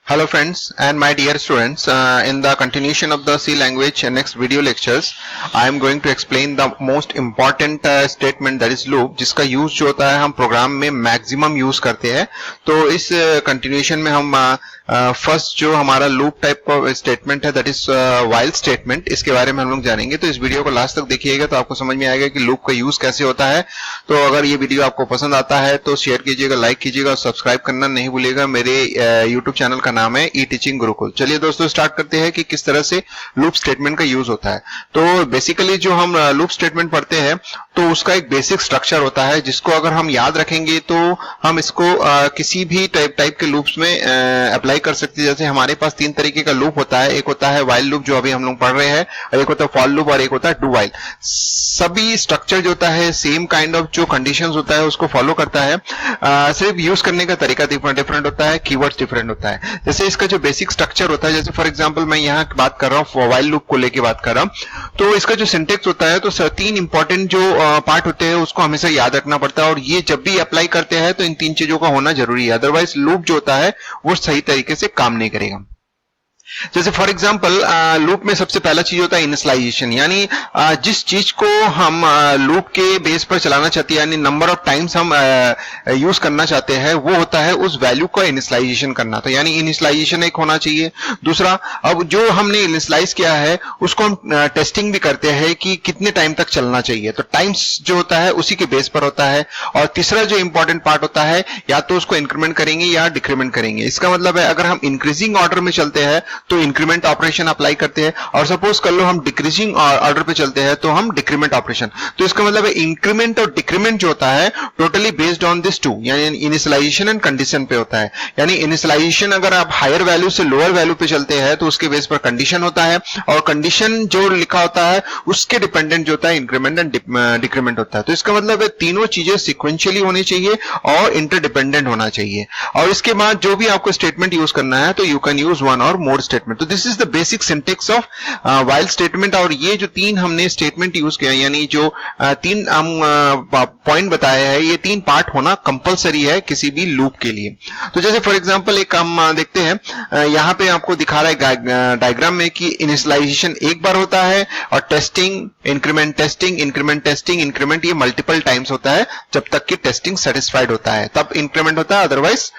Hello friends and my dear students, in the continuation of the C language next video lectures, I am going to explain the most important statement that is loop, जिसका use जो होता है हम programme में maximum use करते हैं। तो इस कंटिन्यूएशन में हम फर्स्ट जो हमारा लूप टाइप का स्टेटमेंट है दैट इज वाइल स्टेटमेंट, इसके बारे में हम लोग जानेंगे। तो इस वीडियो को लास्ट तक देखिएगा तो आपको समझ में आएगा कि लूप का यूज कैसे होता है। तो अगर ये वीडियो आपको पसंद आता है तो शेयर कीजिएगा, लाइक कीजिएगा और सब्सक्राइब करना नहीं भूलिएगा। मेरे यूट्यूब चैनल का नाम है ई टीचिंग गुरुकुल। चलिए दोस्तों स्टार्ट करते हैं कि किस तरह से लूप स्टेटमेंट का यूज होता है। तो बेसिकली जो हम लूप स्टेटमेंट पढ़ते हैं तो उसका एक बेसिक स्ट्रक्चर होता है, जिसको अगर हम याद रखेंगे तो हम इसको किसी भी टाइप के लूप्स में अप्लाई कर सकते हैं। जैसे हमारे पास तीन तरीके का लूप होता है, एक होता है वाइल लूप जो अभी हम लोग पढ़ रहे हैं, और एक होता है फॉर लूप और एक होता है डू वाइल। सभी स्ट्रक्चर जो होता है सेम काइंड ऑफ जो कंडीशंस होता है उसको फॉलो करता है, सिर्फ यूज करने का तरीका डिफरेंट होता है, कीवर्ड्स डिफरेंट होता है। जैसे इसका जो बेसिक स्ट्रक्चर होता है, जैसे फॉर एग्जांपल मैं यहाँ बात कर रहा हूँ वाइल लूप को लेके बात कर रहा हूँ, तो इसका जो सिंटेक्स होता है तो तीन इंपॉर्टेंट जो पार्ट होते हैं उसको हमेशा याद रखना पड़ता है, और ये जब भी अप्लाई करते हैं तो इन तीन चीजों का होना जरूरी है, अदरवाइज लूप जो होता है वो सही तरीके से काम नहीं करेगा। जैसे फॉर एग्जांपल लूप में सबसे पहला चीज होता है इनिशियलाइजेशन, यानी जिस चीज को हम लूप के बेस पर चलाना चाहते हैं, यानी नंबर ऑफ टाइम्स हम यूज करना चाहते हैं, वो होता है उस वैल्यू का इनिशियलाइजेशन करना। तो यानी इनिशियलाइजेशन एक होना चाहिए। दूसरा, अब जो हमने इनिशियलाइज किया है उसको हम टेस्टिंग भी करते हैं कि कितने टाइम तक चलना चाहिए, तो टाइम्स जो होता है उसी के बेस पर होता है। और तीसरा जो इंपॉर्टेंट पार्ट होता है, या तो उसको इंक्रीमेंट करेंगे या डिक्रीमेंट करेंगे। इसका मतलब है अगर हम इंक्रीजिंग ऑर्डर में चलते हैं तो इंक्रीमेंट ऑपरेशन अप्लाई करते हैं, और सपोज कर लो हम डिक्रीजिंग ऑर्डर पे चलते हैं तो हम डिक्रीमेंट ऑपरेशन। तो इसका मतलब है इंक्रीमेंट और डिक्रीमेंट जो होता है totally based on this two, यानी इनिशियलाइजेशन एंड कंडीशन पे होता है। यानी इनिशियलाइजेशन अगर आप हायर वैल्यू से लोअर वैल्यू पे चलते हैं तो उसके बेस पर कंडीशन होता है, और कंडीशन जो लिखा होता है उसके डिपेंडेंट जो होता है इंक्रीमेंट एंड डिक्रीमेंट होता है। तो इसका मतलब है तीनों चीजें सिक्वेंशियली होनी चाहिए और इंटरडिपेंडेंट होना चाहिए। और इसके बाद जो भी आपको स्टेटमेंट यूज करना है तो यू कैन यूज वन और मोर स्टेटमेंट। तो this is the basic syntax of while statement. और ये जो तीन हमने स्टेटमेंट यूज किया, यानी जो तीन हम पॉइंट बताए हैं, ये तीन पार्ट होना कंपलसरी है किसी भी लूप के लिए। तो जैसे फॉर एग्जांपल एक हम देखते हैं, यहाँ पे आपको दिखा रहा है डायग्राम में कि इनिशियलाइजेशन एक बार होता है, और टेस्टिंग, इंक्रीमेंट, इंक्रीमेंट, ये मल्टीपल टाइम्स होता है जब तक कि टेस्टिंग सेटिस्फाइड होता है तब इंक्रीमेंट होता है, अदरवाइज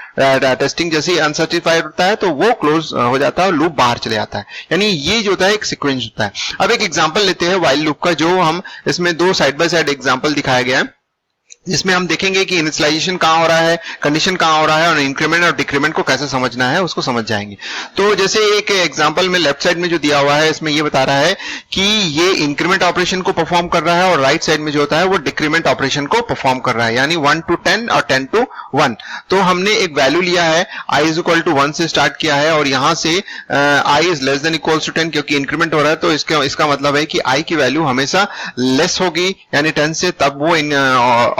टेस्टिंग जैसे ही अनसेटिस्फाइड होता है तो वो क्लोज हो जाता है और लूप बाहर चले जाता है। यानी ये जो होता है एक सीक्वेंस होता है। अब एक एग्जांपल लेते हैं वाइल लूप का, जो हम इसमें दो साइड बाय साइड एग्जांपल दिखाया गया है, जिसमें हम देखेंगे कि इनिशियलाइजेशन कहां हो रहा है, कंडीशन कहां हो रहा है, और इंक्रीमेंट और डिक्रीमेंट को कैसे समझना है उसको समझ जाएंगे। तो जैसे एक एग्जांपल में लेफ्ट साइड में जो दिया हुआ है इसमें ये बता रहा है कि ये इंक्रीमेंट ऑपरेशन को परफॉर्म कर रहा है, और राइट साइड में जो होता है वो डिक्रीमेंट ऑपरेशन को परफॉर्म कर रहा है, यानी 1 to 10 और 10 to 1। तो हमने एक वैल्यू लिया है i इज इक्वल टू 1 से स्टार्ट किया है, और यहां से i is less than equals to 10, क्योंकि इंक्रीमेंट हो रहा है तो इसका मतलब है कि i की वैल्यू हमेशा लेस होगी, यानी 10 से, तब वो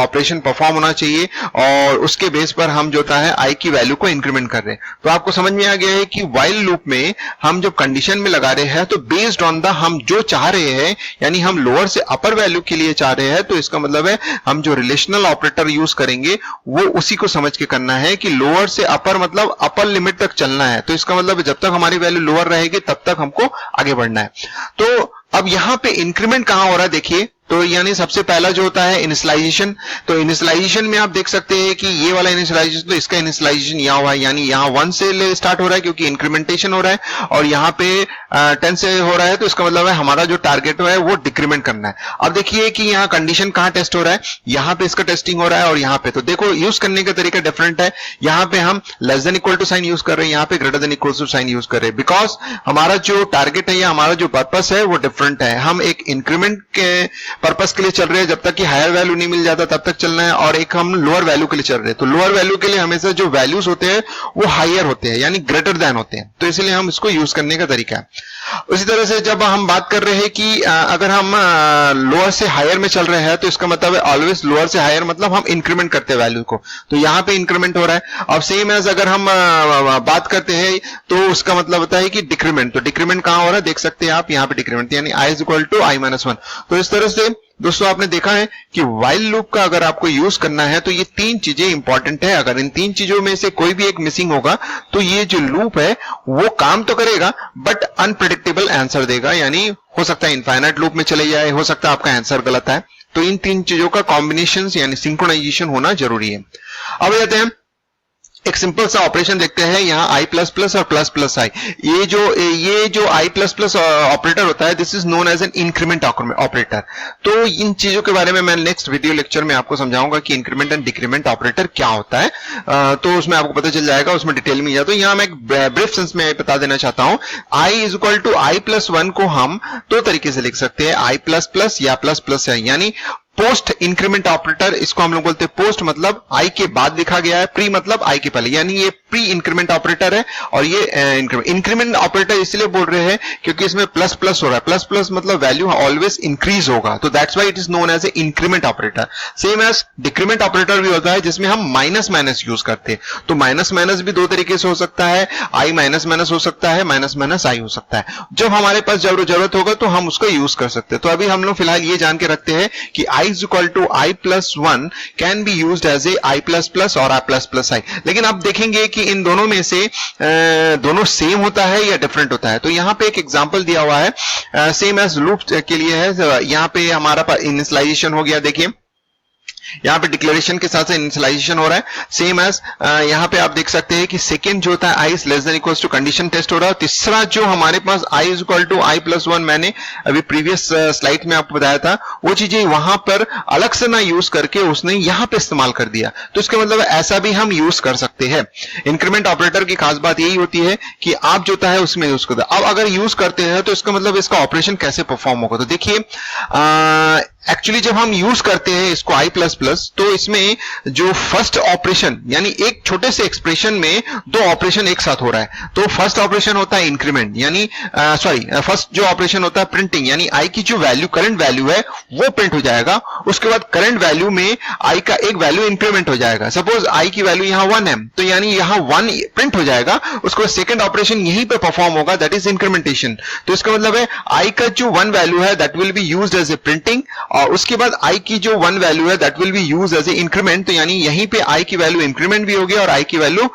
ऑपरेशन परफॉर्म होना चाहिए, और उसके बेस पर हम जो होता है i की वैल्यू को इंक्रीमेंट कर रहे हैं। तो आपको समझ में आ गया है कि वाइल लूप में हम जब कंडीशन में लगा रहे हैं तो बेस्ड ऑन द हम जो चाह रहे हैं, यानी हम लोअर से अपर वैल्यू के लिए चाह रहे हैं, तो इसका मतलब है हम जो रिलेशनल ऑपरेटर यूज करेंगे वो उसी को समझ के करना है कि लोअर से अपर मतलब अपर लिमिट तक चलना है। तो इसका मतलब जब तक हमारी वैल्यू लोअर रहेगी तब तक हमको आगे बढ़ना है। तो अब यहां पे इंक्रीमेंट कहां हो रहा है देखिए, तो यानी सबसे पहला जो होता है इनिशियलाइजेशन। तो इनिशियलाइजेशन में आप देख सकते हैं कि ये वाला इनिशियलाइजेशन, तो इसका इनिशियलाइजेशन यहाँ हुआ है, यानी यहाँ 1 से स्टार्ट हो रहा है क्योंकि इंक्रीमेंटेशन हो रहा है, और यहाँ पे 10 से हो रहा है, तो इसका मतलब है हमारा जो टारगेट है वो डिक्रीमेंट करना है। अब देखिए कि यहाँ कंडीशन कहाँ टेस्ट हो रहा है, यहाँ पे इसका टेस्टिंग हो रहा है, और यहाँ पे तो देखो यूज करने का तरीका डिफरेंट है। यहाँ पे हम less than equal to sign use कर रहे हैं, यहाँ पे greater than equal to sign use कर रहे हैं, बिकॉज हमारा जो टारगेट है या हमारा जो पर्पस है वो डिफरेंट है। हम एक इंक्रीमेंट के पर्पस के लिए चल रहे हैं, जब तक कि हायर वैल्यू नहीं मिल जाता तब तक चलना है, और एक हम लोअर वैल्यू के लिए चल रहे हैं, तो लोअर वैल्यू के लिए हमेशा जो वैल्यूज होते हैं वो हायर होते हैं, यानी ग्रेटर देन होते हैं, तो इसलिए हम इसको यूज करने का तरीका है। उसी तरह से जब हम बात कर रहे हैं कि अगर हम लोअर से हायर में चल रहे हैं तो इसका मतलब है ऑलवेज लोअर से हायर, मतलब हम इंक्रीमेंट करते हैं वैल्यू को, तो यहाँ पे इंक्रीमेंट हो रहा है। अब सेम एज अगर हम बात करते हैं तो उसका मतलब होता है कि डिक्रीमेंट, तो डिक्रीमेंट कहां हो रहा है देख सकते हैं आप, यहाँ पे डिक्रीमेंट, यानी i is equal to i-1। तो इस तरह से दोस्तों आपने देखा है कि व्हाइल लूप का अगर आपको यूज करना है तो ये तीन चीजें इंपॉर्टेंट है। अगर इन तीन चीजों में से कोई भी एक मिसिंग होगा तो ये जो लूप है वो काम तो करेगा बट अनप्रेडिक्टेबल आंसर देगा, यानी हो सकता है इनफाइनाइट लूप में चले जाए, हो सकता है आपका आंसर गलत है। तो इन तीन चीजों का कॉम्बिनेशन यानी सिंक्रोनाइजेशन होना जरूरी है। अब आते हैं एक सिंपल सा ऑपरेशन देखते हैं। यहाँ आई प्लस प्लस और प्लस प्लस आई, ये जो आई प्लस प्लस ऑपरेटर होता है this is known as an increment operator. तो इन चीजों के बारे में मैं नेक्स्ट वीडियो लेक्चर में आपको समझाऊंगा कि इंक्रीमेंट एंड डिक्रीमेंट ऑपरेटर क्या होता है, तो उसमें आपको पता चल जाएगा, उसमें डिटेल में जाए। तो यहाँ मैं एक ब्रीफ सेंस में बता देना चाहता हूं, I is equal to I plus one को हम दो तरीके से लिख सकते हैं, आई प्लस प्लस या प्लस प्लस आई, यानी पोस्ट इंक्रीमेंट ऑपरेटर, इसको हम लोग बोलते हैं पोस्ट मतलब आई के बाद लिखा गया है, प्री मतलब आई के पहले, यानी ये प्री इंक्रीमेंट ऑपरेटर है। और ये इंक्रीमेंट ऑपरेटर इसलिए बोल रहे हैं क्योंकि इसमें प्लस प्लस हो रहा है, प्लस प्लस मतलब वैल्यू ऑलवेज इंक्रीज होगा, तो that's why it is known as a increment operator. Same as decrement operator भी होता है जिसमें हम माइनस माइनस यूज करते हैं। तो माइनस माइनस भी दो तरीके से हो सकता है, आई माइनस माइनस हो सकता है, माइनस माइनस आई हो सकता है। जब हमारे पास जरूरत होगा तो हम उसको यूज कर सकते हैं। तो अभी हम लोग फिलहाल ये जान के रखते हैं कि I is equal to I plus one can be used as a I plus plus और आई प्लस प्लस आई। लेकिन आप देखेंगे कि इन दोनों में से दोनों सेम होता है या डिफरेंट होता है। तो यहां पे एक एग्जांपल दिया हुआ है सेम एज लूप के लिए है। यहां पे हमारा इनिशियलाइजेशन हो गया, देखिए यहां पे डिक्लेरेशन के साथ इनिशियलाइजेशन हो रहा है। सेम एज यहां पे आप देख सकते हैं कि सेकंड जो होता है I is less than equals to condition test हो रहा है। तीसरा जो हमारे पास I is equal to I plus one, मैंने अभी प्रीवियस स्लाइड में आपको बताया था, वो चीजें वहां पर अलग से ना यूज करके उसने यहां पे इस्तेमाल कर दिया। तो इसका मतलब ऐसा भी हम यूज कर सकते हैं। इंक्रीमेंट ऑपरेटर की खास बात यही होती है कि आप जो होता है उसमें यूज करते हैं। अब अगर यूज करते हैं तो इसका मतलब इसका ऑपरेशन कैसे परफॉर्म होगा। तो देखिए एक्चुअली जब हम यूज करते हैं इसको आई प्लस प्लस, तो इसमें जो फर्स्ट ऑपरेशन यानी एक छोटे से एक्सप्रेशन में दो ऑपरेशन एक साथ हो रहा है। तो फर्स्ट ऑपरेशन होता है इंक्रीमेंट, यानी फर्स्ट जो ऑपरेशन होता है प्रिंटिंग, यानी आई की जो वैल्यू करंट वैल्यू है वो प्रिंट हो जाएगा। उसके बाद करंट वैल्यू में आई का एक वैल्यू इंक्रीमेंट हो जाएगा। सपोज आई की वैल्यू यहां 1 है तो यानी यहां 1 प्रिंट हो जाएगा। उसके बाद सेकंड ऑपरेशन यहीं पे परफॉर्म होगा, दैट इज इंक्रीमेंटेशन। तो इसका मतलब है आई का जो 1 वैल्यू है that will be used as a printing, और उसके बाद आई की जो 1 वैल्यू है that will be used as a increment. तो यानी यहीं पे आई की वैल्यू इंक्रीमेंट भी हो गया और आई की वैल्यू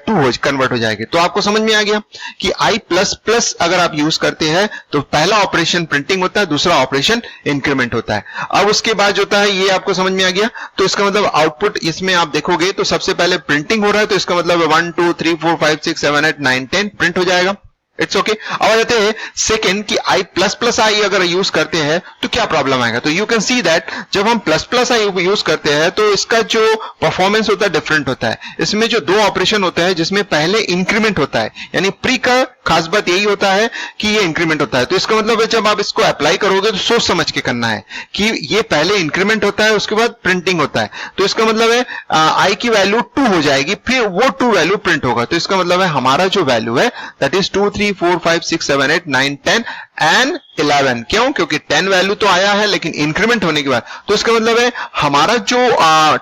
2 कन्वर्ट हो जाएगी। तो आपको समझ में आ गया कि आई प्लस प्लस अगर आप यूज करते हैं तो पहला ऑपरेशन प्रिंटिंग होता है, दूसरा ऑपरेशन इंक्रीमेंट होता है। अब उसके बाद जो होता है ये आपको समझ में आ गया। तो इसका मतलब आउटपुट इसमें आप देखोगे तो सबसे पहले प्रिंटिंग हो रहा है, तो इसका मतलब 1 2 3 4 5 6 7 8 9 10 प्रिंट हो जाएगा। It's okay. अब आ जाते हैं सेकेंड कि आई प्लस प्लस आई अगर यूज करते हैं तो क्या प्रॉब्लम आएगा। तो यू कैन सी दैट जब हम प्लस प्लस आई यूज करते हैं तो इसका जो परफॉर्मेंस होता है डिफरेंट होता है। इसमें जो दो ऑपरेशन होता है जिसमें पहले इंक्रीमेंट होता है, यानी प्री का खास बात यही होता है कि ये इंक्रीमेंट होता है। तो इसका मतलब है जब आप इसको अप्लाई करोगे तो सोच समझ के करना है कि ये पहले इंक्रीमेंट होता है उसके बाद प्रिंटिंग होता है। तो इसका मतलब है आई की वैल्यू 2 हो जाएगी, फिर वो 2 वैल्यू प्रिंट होगा। तो इसका मतलब है हमारा जो वैल्यू है दैट इज 2 3 4 5 6 7 8 9 10 एंड 11। क्यों? क्योंकि 10 वैल्यू तो आया है लेकिन इंक्रीमेंट होने के बाद। तो इसका मतलब है हमारा जो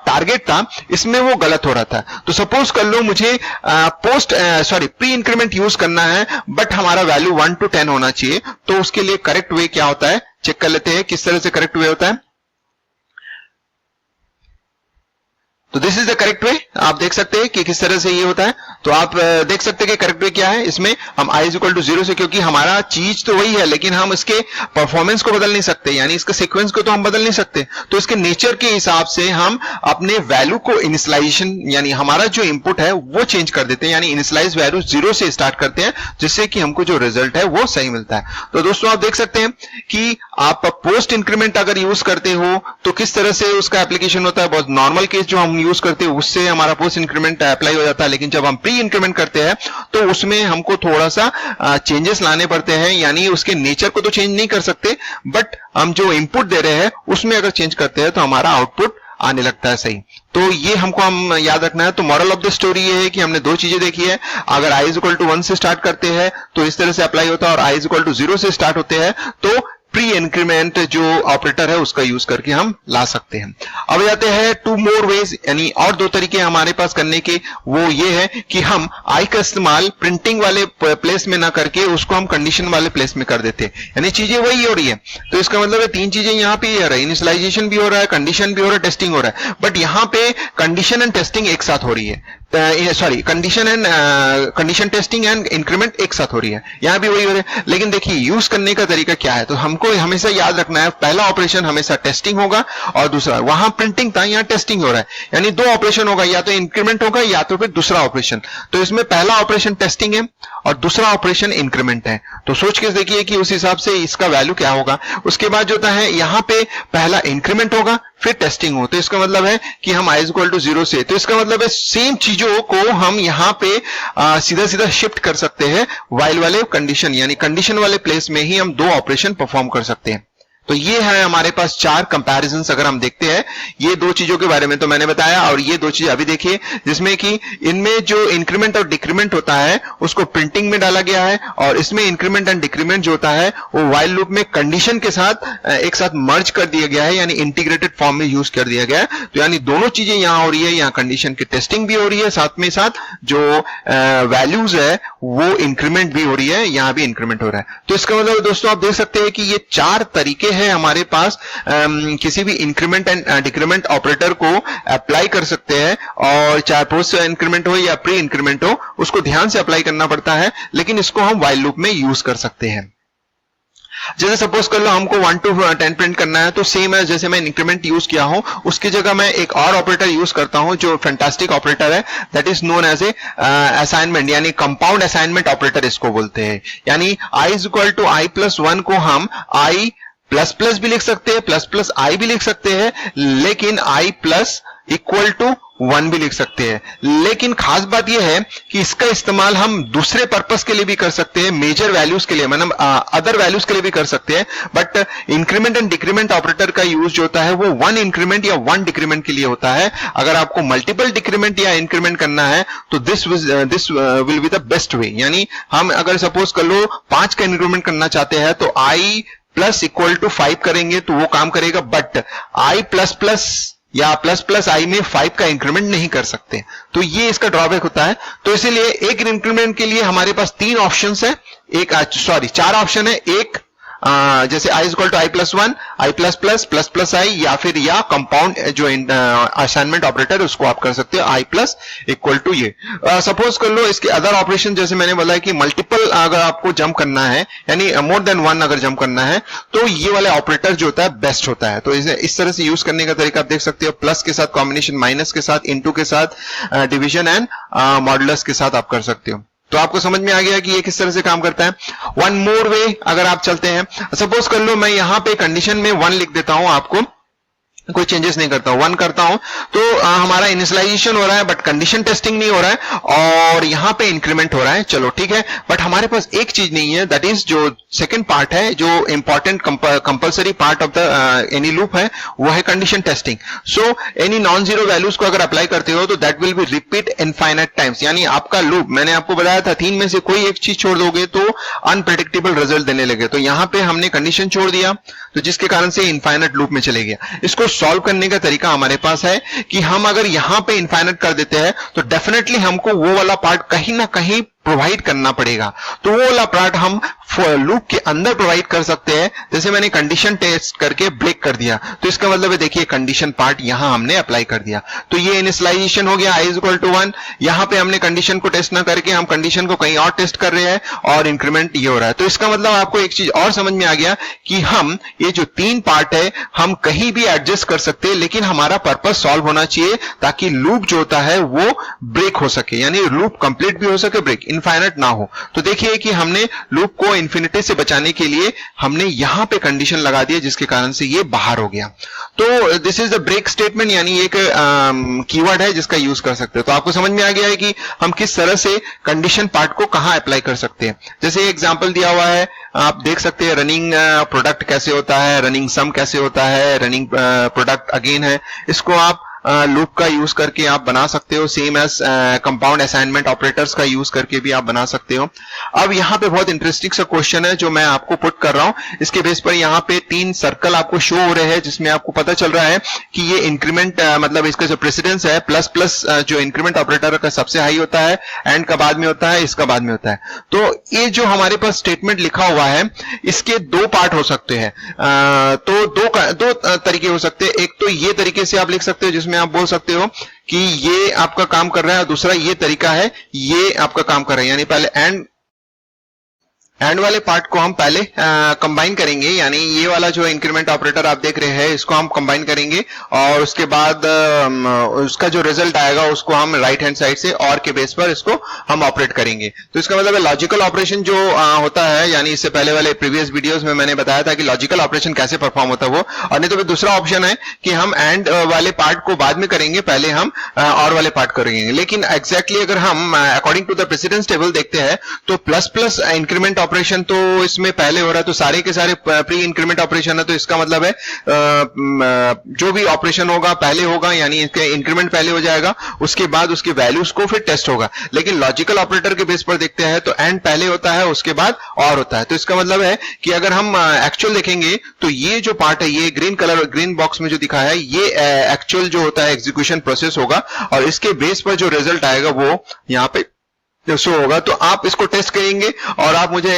टारगेट था इसमें वो गलत हो रहा था। तो सपोज कर लो मुझे प्री इंक्रीमेंट यूज करना है बट हमारा वैल्यू 1 to 10 होना चाहिए। तो उसके लिए करेक्ट वे क्या होता है चेक कर लेते हैं किस तरह से करेक्ट वे होता है। तो this is the correct way. आप देख सकते हैं कि किस तरह से ये होता है। तो आप देख सकते हैं कि करेक्ट वे क्या है। इसमें हम i इज इक्वल टू 0 से, क्योंकि हमारा चीज तो वही है लेकिन हम इसके परफॉर्मेंस को बदल नहीं सकते, यानी इसके सीक्वेंस को तो हम बदल नहीं सकते। तो इसके नेचर के हिसाब से हम अपने वैल्यू को इनिशियलाइजेशन यानी हमारा जो इनपुट है वो चेंज कर देते हैं, यानी इनिशियलाइज वैल्यू 0 से स्टार्ट करते हैं जिससे कि हमको जो रिजल्ट है वो सही मिलता है। तो दोस्तों आप देख सकते हैं कि आप पोस्ट इंक्रीमेंट अगर यूज करते हो तो किस तरह से उसका एप्लीकेशन होता है। बहुत नॉर्मल केस जो हम यूज करते हैं उससे हमारा पोस्ट इंक्रीमेंट अप्लाई हो जाता है, लेकिन जब हम प्री इंक्रीमेंट करते हैं तो उसमें हमको थोड़ा सा चेंजेस लाने पड़ते हैं, यानी उसके नेचर को तो चेंज नहीं कर सकते बट हम जो इनपुट दे रहे हैं उसमें अगर चेंज करते हैं तो हमारा आउटपुट आने लगता है सही। तो ये हमको याद रखना है। तो मॉरल ऑफ द स्टोरी ये है कि हमने दो चीजें देखी है। अगर i इज इक्वल टू 1 से स्टार्ट करते हैं तो इस तरह से अप्लाई होता है, और i इज इक्वल टू 0 से स्टार्ट होते हैं तो प्री इंक्रीमेंट जो ऑपरेटर है उसका यूज करके हम ला सकते हैं। अब जाते हैं टू मोर वेज, यानी और दो तरीके हमारे पास करने के, वो ये है कि हम आई का इस्तेमाल प्रिंटिंग वाले प्लेस में ना करके उसको हम कंडीशन वाले प्लेस में कर देते हैं, यानी चीजें वही हो रही है। तो इसका मतलब है तीन चीजें यहाँ पे हो रहा है, इनिशियलाइजेशन भी हो रहा है, कंडीशन भी हो रहा है, टेस्टिंग हो रहा है, बट यहाँ पे कंडीशन एंड टेस्टिंग एक साथ हो रही है। Sorry, condition testing and increment एक साथ हो रही है, यहां भी वही हो रहा है। लेकिन देखिए यूज करने का तरीका क्या है, तो हमको हमेशा याद रखना है पहला ऑपरेशन हमेशा टेस्टिंग होगा और दूसरा, वहां प्रिंटिंग था यहाँ टेस्टिंग हो रहा है, यानी दो ऑपरेशन होगा, या तो इंक्रीमेंट होगा या तो फिर दूसरा ऑपरेशन। तो इसमें पहला ऑपरेशन टेस्टिंग है और दूसरा ऑपरेशन इंक्रीमेंट है, तो सोच के देखिए कि उस हिसाब से इसका वैल्यू क्या होगा। उसके बाद जो होता है यहाँ पे पहला इंक्रीमेंट होगा फिर टेस्टिंग हो, तो इसका मतलब है कि हम i इक्वल टू 0 से, तो इसका मतलब है सेम चीजों को हम यहाँ पे सीधा सीधा शिफ्ट कर सकते हैं व्हाइल वाले कंडीशन, यानी कंडीशन वाले प्लेस में ही हम दो ऑपरेशन परफॉर्म कर सकते हैं। तो ये है हमारे पास चार कंपैरिजंस अगर हम देखते हैं, ये दो चीजों के बारे में तो मैंने बताया, और ये दो चीजें अभी देखिए जिसमें कि इनमें जो इंक्रीमेंट और डिक्रीमेंट होता है उसको प्रिंटिंग में डाला गया है, और इसमें इंक्रीमेंट एंड डिक्रीमेंट जो होता है वो व्हाइल लूप में कंडीशन के साथ एक साथ मर्ज कर दिया गया है, यानी इंटीग्रेटेड फॉर्म में यूज कर दिया गया है। तो यानी दोनों चीजें यहां हो रही है, यहाँ कंडीशन की टेस्टिंग भी हो रही है, साथ में साथ जो वैल्यूज है वो इंक्रीमेंट भी हो रही है, यहां भी इंक्रीमेंट हो रहा है। तो इसका मतलब दोस्तों आप देख सकते हैं कि ये चार तरीके है हमारे पास किसी भी इंक्रीमेंट एंड डिक्रीमेंट ऑपरेटर को अप्लाई कर सकते हैं, और चाहे पोस्ट इंक्रीमेंट हो या प्री इंक्रीमेंट हो उसको ध्यान से अप्लाई करना पड़ता है, लेकिन इसको हम व्हाइल लूप में यूज कर सकते हैं। जैसे सपोज कर लो हमको 1 to 10 प्रिंट करना है, तो सेम है जैसे मैं इंक्रीमेंट यूज किया हूं उसकी जगह मैं एक और ऑपरेटर यूज करता हूं जो फैंटास्टिक ऑपरेटर है, that is known as a assignment, यानी कंपाउंड असाइनमेंट ऑपरेटर इसको बोलते हैं। यानी i is equal to i plus 1 को हम i प्लस प्लस भी लिख सकते हैं, प्लस प्लस i भी लिख सकते हैं, लेकिन i प्लस इक्वल टू 1 भी लिख सकते हैं। लेकिन खास बात यह है कि इसका इस्तेमाल हम दूसरे पर्पस के लिए भी कर सकते हैं, मेजर वैल्यूज के लिए, मतलब अदर वैल्यूज के लिए भी कर सकते हैं, but increment and decrement operator का यूज जो होता है वो 1 इंक्रीमेंट या 1 डिक्रीमेंट के लिए होता है। अगर आपको मल्टीपल डिक्रीमेंट या इंक्रीमेंट करना है तो this will be the best way, यानी हम अगर सपोज कर लो 5 का इंक्रीमेंट करना चाहते हैं तो i प्लस इक्वल टू 5 करेंगे तो वो काम करेगा, बट i प्लस प्लस या प्लस प्लस i में 5 का इंक्रीमेंट नहीं कर सकते, तो ये इसका ड्रॉबैक होता है। तो इसीलिए एक इंक्रीमेंट के लिए हमारे पास 3 ऑप्शंस है, 4 ऑप्शन है, एक जैसे i equal to i plus 1, i plus plus plus plus i, या फिर या कंपाउंड जो असाइनमेंट ऑपरेटर उसको आप कर सकते हो i प्लस इक्वल टू ये। सपोज कर लो इसके अदर ऑपरेशन, जैसे मैंने बोला कि मल्टीपल अगर आपको जंप करना है, यानी मोर देन 1 अगर जंप करना है, तो ये वाला ऑपरेटर जो होता है बेस्ट होता है। तो इस तरह से यूज करने का तरीका आप देख सकते हो, प्लस के साथ कॉम्बिनेशन, माइनस के साथ, इनटू के साथ, डिवीजन एंड मॉडुलस के साथ आप कर सकते हो। तो आपको समझ में आ गया कि ये किस तरह से काम करता है। वन मोर वे अगर आप चलते हैं, सपोज कर लो मैं यहां पे कंडीशन में 1 लिख देता हूं, आपको कोई चेंजेस नहीं करता हूं, 1 करता हूं, तो हमारा इनिशियलाइजेशन हो रहा है बट कंडीशन टेस्टिंग नहीं हो रहा है, और यहां पे इंक्रीमेंट हो रहा है, चलो ठीक है। बट हमारे पास एक चीज नहीं है, दैट इज जो सेकंड पार्ट है, जो important compulsory part of the any loop है, वो है condition testing. So any non zero values को अगर अप्लाई करते हो तो that will B repeat infinite times, यानी आपका लूप, मैंने आपको बताया था 3 में से कोई एक चीज छोड़ दोगे तो अनप्रेडिक्टेबल रिजल्ट देने लगे। तो यहां पे हमने कंडीशन छोड़ दिया, तो जिसके कारण से इनफाइनाइट लूप में चले गया। इसको सॉल्व करने का तरीका हमारे पास है कि हम अगर यहां पे इनफाइनाइट कर देते हैं तो डेफिनेटली हमको वो वाला पार्ट कहीं ना कहीं प्रोवाइड करना पड़ेगा, तो वो वाला पार्ट हम लूप के अंदर प्रोवाइड कर सकते हैं। जैसे मैंने कंडीशन टेस्ट करके ब्रेक कर दिया, तो इसका मतलब है देखिए कंडीशन पार्ट यहां हमने अप्लाई कर दिया, तो ये इनिशियलाइजेशन हो गया i इज इक्वल टू 1। यहां पे हमने कंडीशन को टेस्ट ना करके हम कंडीशन को कहीं और टेस्ट कर रहे हैं, और इंक्रीमेंट ये हो रहा है। तो इसका मतलब आपको एक चीज और समझ में आ गया कि हम ये जो 3 पार्ट है हम कहीं भी एडजस्ट कर सकते हैं, लेकिन हमारा पर्पस सॉल्व होना चाहिए ताकि लूप जो होता है वो ब्रेक हो सके, यानी लूप कंप्लीट भी हो सके, ब्रेक इनफाइनाइट ना हो। तो देखिए कि हमने लूप को इन्फिनिटी से बचाने के लिए हमने यहां पे कंडीशन लगा दिया, जिसके कारण से ये बाहर हो गया। तो this is the break statement, यानी एक कीवर्ड है जिसका यूज कर सकते हो। तो आपको समझ में आ गया है कि हम किस तरह से कंडीशन पार्ट को कहां अप्लाई कर सकते हैं। जैसे एग्जांपल दिया हुआ है, आप देख सकते हैं रनिंग प्रोडक्ट कैसे होता है, रनिंग सम कैसे होता है, रनिंग प्रोडक्ट अगेन है, इसको आप लूप का यूज करके आप बना सकते हो, same as compound assignment operators का यूज करके भी आप बना सकते हो। अब यहाँ पे बहुत इंटरेस्टिंग सा क्वेश्चन है जो मैं आपको पुट कर रहा हूं। इसके बेस पर यहाँ पे 3 सर्कल आपको शो हो रहे हैं जिसमें आपको पता चल रहा है कि ये इंक्रीमेंट मतलब इसका जो प्रेसिडेंस है प्लस प्लस जो इंक्रीमेंट ऑपरेटर का सबसे हाई होता है, एंड का बाद में होता है, इसका बाद में होता है। तो ये जो हमारे पास स्टेटमेंट लिखा हुआ है इसके 2 पार्ट हो सकते हैं। तो दो तरीके हो सकते हैं। एक तो ये तरीके से आप लिख सकते हो जिसमें आप बोल सकते हो कि ये आपका काम कर रहा है, और दूसरा ये तरीका है ये आपका काम कर रहा है। यानी पहले एंड वाले पार्ट को हम पहले कंबाइन करेंगे, यानी ये वाला जो इंक्रीमेंट ऑपरेटर आप देख रहे हैं इसको हम कंबाइन करेंगे, और उसके बाद उसका जो रिजल्ट आएगा उसको हम राइट हैंड साइड से और के बेस पर इसको हम ऑपरेट करेंगे। तो इसका मतलब है लॉजिकल ऑपरेशन जो होता है, यानी इससे पहले वाले प्रीवियस वीडियोस में मैंने बताया था कि लॉजिकल ऑपरेशन कैसे परफॉर्म होता है वो, और नहीं तो फिर दूसरा ऑप्शन है कि हम एंड वाले पार्ट को बाद में करेंगे, पहले हम और वाले पार्ट करेंगे। लेकिन एग्जैक्टली अगर हम according to the precedence table देखते हैं तो प्लस प्लस इंक्रीमेंट ऑपरेशन तो इसमें पहले हो रहा है, तो सारे के सारे प्री इंक्रीमेंट ऑपरेशन है, तो इसका मतलब है जो भी ऑपरेशन होगा पहले होगा, यानी इसके इंक्रीमेंट पहले हो जाएगा, उसके बाद उसकी वैल्यूज को फिर टेस्ट होगा। लेकिन लॉजिकल ऑपरेटर के बेस पर देखते हैं तो एंड पहले होता है, उसके बाद और होता है। तो इसका मतलब है कि अगर हम एक्चुअल देखेंगे तो ये जो पार्ट है, ये ग्रीन बॉक्स में जो दिखा है, ये एक्चुअल जो होता है एग्जीक्यूशन प्रोसेस होगा, और इसके बेस पर जो रिजल्ट आएगा वो यहाँ पे शो होगा। तो आप इसको टेस्ट करेंगे और आप मुझे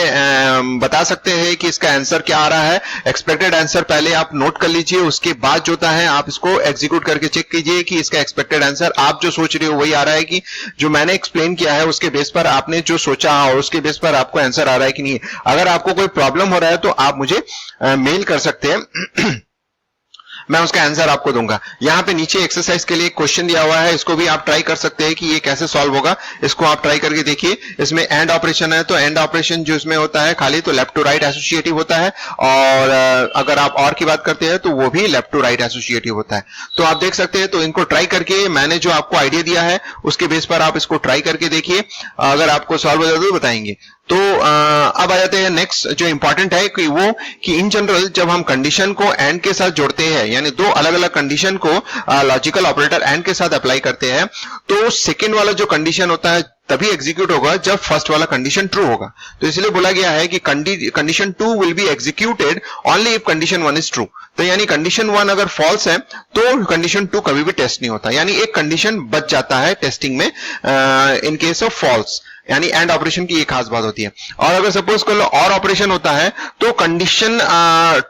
बता सकते हैं कि इसका आंसर क्या आ रहा है। एक्सपेक्टेड आंसर पहले आप नोट कर लीजिए, उसके बाद जो होता है आप इसको एग्जीक्यूट करके चेक कीजिए कि इसका एक्सपेक्टेड आंसर आप जो सोच रहे हो वही आ रहा है, कि जो मैंने एक्सप्लेन किया है उसके बेस पर आपने जो सोचा और उसके बेस पर आपको आंसर आ रहा है कि नहीं। अगर आपको कोई प्रॉब्लम हो रहा है तो आप मुझे मेल कर सकते हैं मैं उसका आंसर आपको दूंगा। यहाँ पे नीचे एक्सरसाइज के लिए एक क्वेश्चन दिया हुआ है, इसको भी आप ट्राई कर सकते हैं कि ये कैसे सॉल्व होगा। इसको आप ट्राई करके देखिए। इसमें एंड ऑपरेशन है, तो एंड ऑपरेशन जो इसमें होता है खाली तो लेफ्ट टू राइट एसोसिएटिव होता है, और अगर आप और की बात करते हैं तो वो भी लेफ्ट टू राइट एसोसिएटिव होता है। तो आप देख सकते हैं। तो इनको ट्राई करके मैंने जो आपको आइडिया दिया है उसके बेस पर आप इसको ट्राई करके देखिए। अगर आपको सॉल्व हो जाए तो बताएंगे। तो अब आ जाते हैं नेक्स्ट जो इंपॉर्टेंट है कि वो कि इन जनरल जब हम कंडीशन को एंड के साथ जोड़ते हैं, यानी 2 अलग अलग कंडीशन को लॉजिकल ऑपरेटर एंड के साथ अप्लाई करते हैं, तो सेकंड वाला जो कंडीशन होता है तभी एग्जीक्यूट होगा जब फर्स्ट वाला कंडीशन ट्रू होगा। तो इसलिए बोला गया है कि condition 2 will be executed only if condition 1 is true. तो यानी कंडीशन 1 अगर फॉल्स है तो कंडीशन 2 कभी भी टेस्ट नहीं होता, यानी एक कंडीशन बच जाता है टेस्टिंग में इन केस ऑफ फॉल्स। यानी एंड ऑपरेशन की ये खास बात होती है। और अगर सपोज कर लो और ऑपरेशन होता है तो कंडीशन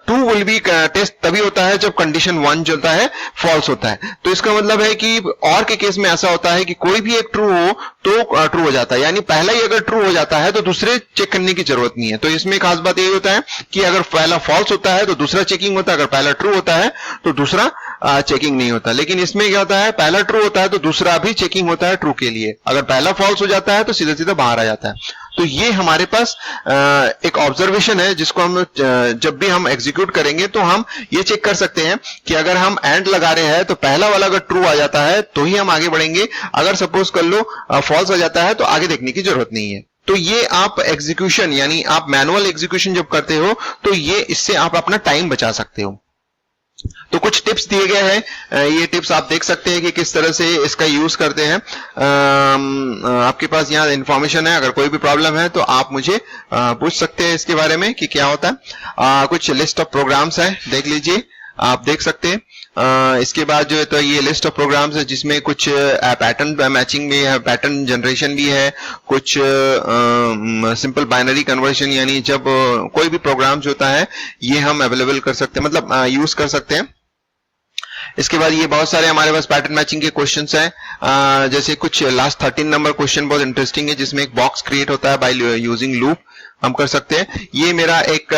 2 विल बी टेस्ट तभी होता है जब कंडीशन 1 जो होता है फॉल्स होता है। तो इसका मतलब है कि और के केस में ऐसा होता है कि कोई भी एक ट्रू हो तो ट्रू हो जाता है, यानी पहला ही अगर ट्रू हो जाता है तो दूसरे चेक करने की जरूरत नहीं है। तो इसमें खास बात यही होता है कि अगर पहला फॉल्स होता है तो दूसरा चेकिंग होता है, अगर पहला ट्रू होता है तो दूसरा चेकिंग नहीं होता। लेकिन इसमें क्या होता है, पहला ट्रू होता है तो दूसरा भी चेकिंग होता है ट्रू के लिए, अगर पहला फॉल्स हो जाता है तो सीधा सीधा बाहर आ जाता है। तो ये हमारे पास एक ऑब्जर्वेशन है जिसको हम जब भी हम एग्जीक्यूट करेंगे तो हम ये चेक कर सकते हैं कि अगर हम एंड लगा रहे हैं तो पहला वाला अगर ट्रू आ जाता है तो ही हम आगे बढ़ेंगे, अगर सपोज कर लो फॉल्स आ जाता है तो आगे देखने की जरूरत नहीं है। तो ये आप एग्जीक्यूशन यानी आप मैनुअल एग्जीक्यूशन जब करते हो तो ये इससे आप अपना टाइम बचा सकते हो। तो कुछ टिप्स दिए गए हैं, ये टिप्स आप देख सकते हैं कि किस तरह से इसका यूज करते हैं। आपके पास यहाँ इंफॉर्मेशन है, अगर कोई भी प्रॉब्लम है तो आप मुझे पूछ सकते हैं इसके बारे में कि क्या होता है। कुछ लिस्ट ऑफ प्रोग्राम्स है, देख लीजिए, आप देख सकते हैं। इसके बाद जो है तो ये लिस्ट ऑफ प्रोग्राम्स है जिसमें कुछ पैटर्न मैचिंग भी है, पैटर्न जनरेशन भी है, कुछ सिंपल बाइनरी कन्वर्शन, यानी जब कोई भी प्रोग्राम्स होता है ये हम अवेलेबल कर सकते हैं, मतलब यूज कर सकते हैं। इसके बाद ये बहुत सारे हमारे पास पैटर्न मैचिंग के क्वेश्चंस हैं, जैसे कुछ लास्ट 13 नंबर क्वेश्चन बहुत इंटरेस्टिंग है जिसमें एक बॉक्स क्रिएट होता है बाय यूजिंग लूप, हम कर सकते हैं। ये मेरा एक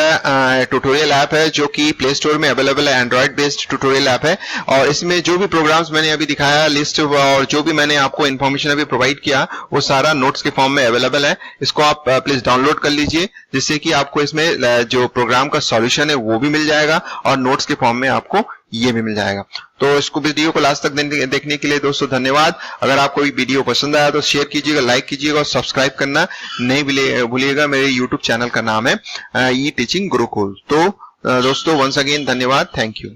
ट्यूटोरियल ऐप है जो कि प्ले स्टोर में अवेलेबल है, एंड्रॉइड बेस्ड ट्यूटोरियल ऐप है, और इसमें जो भी प्रोग्राम्स मैंने अभी दिखाया लिस्ट और जो भी मैंने आपको इन्फॉर्मेशन अभी प्रोवाइड किया वो सारा नोट्स के फॉर्म में अवेलेबल है। इसको आप प्लीज डाउनलोड कर लीजिए जिससे कि आपको इसमें जो प्रोग्राम का सॉल्यूशन है वो भी मिल जाएगा और नोट्स के फॉर्म में आपको ये भी मिल जाएगा। तो इसको वीडियो को लास्ट तक देखने के लिए दोस्तों धन्यवाद। अगर आपको ये वीडियो पसंद आया तो शेयर कीजिएगा, लाइक कीजिएगा और सब्सक्राइब करना नहीं भूलिएगा। मेरे यूट्यूब चैनल का नाम है ई टीचिंग गुरुकुल। तो दोस्तों वंस अगेन धन्यवाद, थैंक यू।